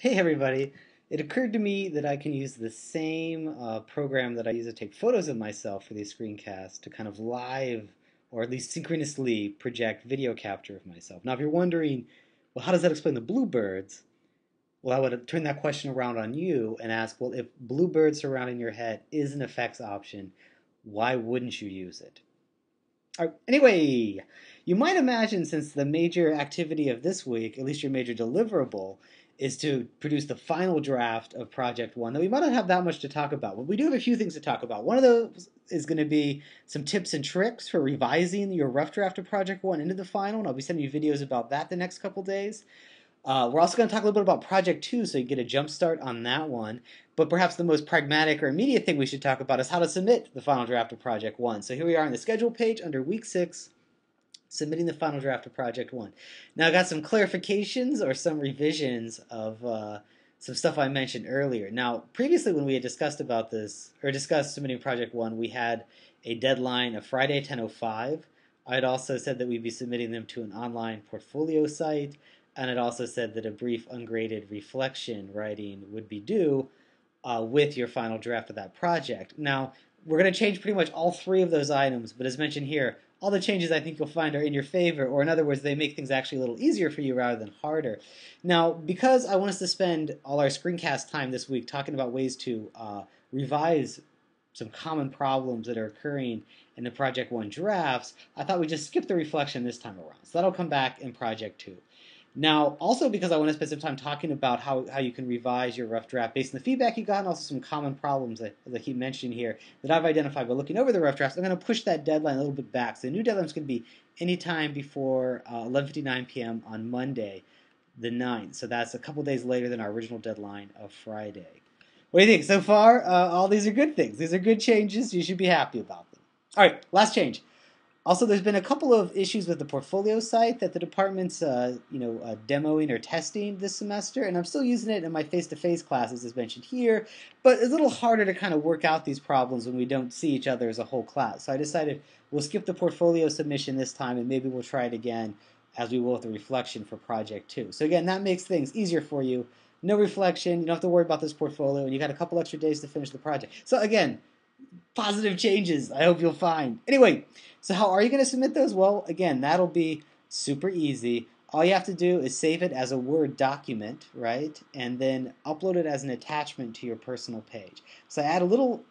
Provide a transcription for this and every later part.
Hey everybody! It occurred to me that I can use the same program that I use to take photos of myself for these screencasts to kind of live or at least synchronously project video capture of myself. Now, if you're wondering, well, how does that explain the bluebirds? Well, I would turn that question around on you and ask, well, if bluebirds surrounding your head is an effects option, why wouldn't you use it? Anyway, you might imagine since the major activity of this week, at least your major deliverable, is to produce the final draft of Project One, that we might not have that much to talk about. But we do have a few things to talk about. One of those is going to be some tips and tricks for revising your rough draft of Project One into the final, and I'll be sending you videos about that the next couple days. We're also going to talk a little bit about Project 2 so you get a jump start on that one. But perhaps the most pragmatic or immediate thing we should talk about is how to submit the final draft of Project 1. So here we are on the schedule page under week 6, submitting the final draft of Project 1. Now I got some clarifications or some revisions of some stuff I mentioned earlier. Now previously when we had discussed about this, or discussed submitting Project 1, we had a deadline of Friday 10:05. I had also said that we'd be submitting them to an online portfolio site, and it also said that a brief ungraded reflection writing would be due with your final draft of that project. Now, we're going to change pretty much all three of those items, but as mentioned here, all the changes I think you'll find are in your favor, or in other words, they make things actually a little easier for you rather than harder. Now, because I want us to spend all our screencast time this week talking about ways to revise some common problems that are occurring in the Project 1 drafts, I thought we'd just skip the reflection this time around. So that'll come back in Project 2. Now, also because I want to spend some time talking about how you can revise your rough draft based on the feedback you got and also some common problems that I keep mentioning here that I've identified by looking over the rough drafts, I'm going to push that deadline a little bit back. So the new deadline is going to be anytime before 11:59 p.m. on Monday, the 9th. So that's a couple days later than our original deadline of Friday. What do you think? So far, all these are good things. These are good changes. You should be happy about them. All right, last change. Also, there's been a couple of issues with the portfolio site that the department's demoing or testing this semester, and I'm still using it in my face-to-face classes as mentioned here, but it's a little harder to kind of work out these problems when we don't see each other as a whole class. So I decided we'll skip the portfolio submission this time, and maybe we'll try it again as we will with the reflection for Project 2. So again, that makes things easier for you. No reflection, you don't have to worry about this portfolio, and you got a couple extra days to finish the project. So again, positive changes I hope you'll find. Anyway, so how are you going to submit those? Well, again, that'll be super easy. All you have to do is save it as a Word document, right? And then upload it as an attachment to your personal page. So I add a little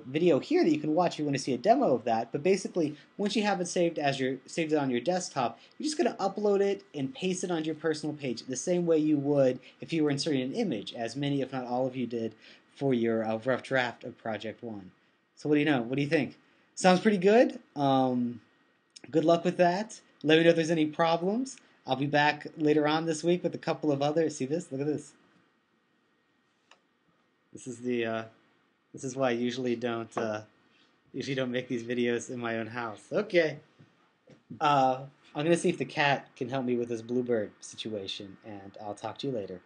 video here that you can watch if you want to see a demo of that. But basically, once you have it saved saved it on your desktop, you're just going to upload it and paste it on your personal page the same way you would if you were inserting an image, as many, if not all of you did, for your rough draft of Project 1. So what do you know? What do you think? Sounds pretty good. Good luck with that. Let me know if there's any problems. I'll be back later on this week with a couple of others. See this? Look at this. This is the. This is why I usually don't make these videos in my own house. Okay. I'm gonna see if the cat can help me with this bluebird situation, and I'll talk to you later.